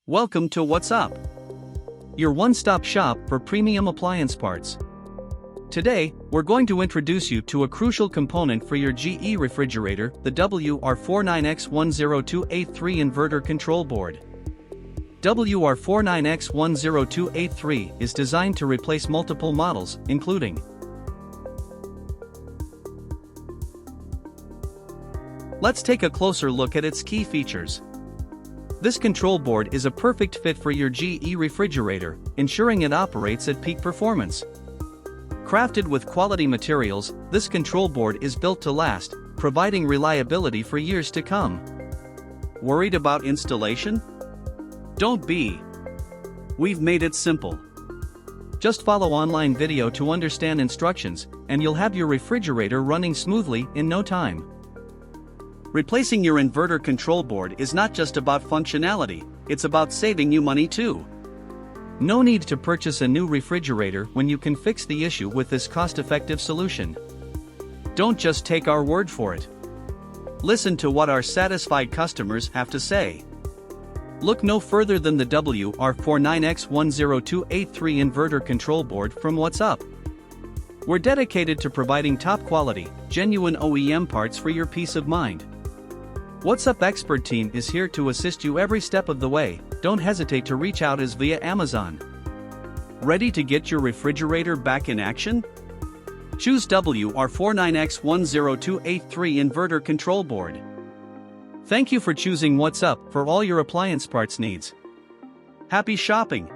Welcome to What's Up, your one-stop shop for premium appliance parts. Today, we're going to introduce you to a crucial component for your GE refrigerator, the WR49X10283 Inverter Control Board. WR49X10283 is designed to replace multiple models, including. Let's take a closer look at its key features. This control board is a perfect fit for your GE refrigerator, ensuring it operates at peak performance. Crafted with quality materials, this control board is built to last, providing reliability for years to come. Worried about installation? Don't be. We've made it simple. Just follow online video to understand instructions, and you'll have your refrigerator running smoothly in no time. Replacing your inverter control board is not just about functionality, it's about saving you money too. No need to purchase a new refrigerator when you can fix the issue with this cost-effective solution. Don't just take our word for it. Listen to what our satisfied customers have to say. Look no further than the WR49X10283 Inverter Control Board from What's Up. We're dedicated to providing top-quality, genuine OEM parts for your peace of mind. What's Up expert team is here to assist you every step of the way. Don't hesitate to reach out us via Amazon. Ready to get your refrigerator back in action? Choose WR49X10283 Inverter Control Board. Thank you for choosing What's Up for all your appliance parts needs. Happy shopping!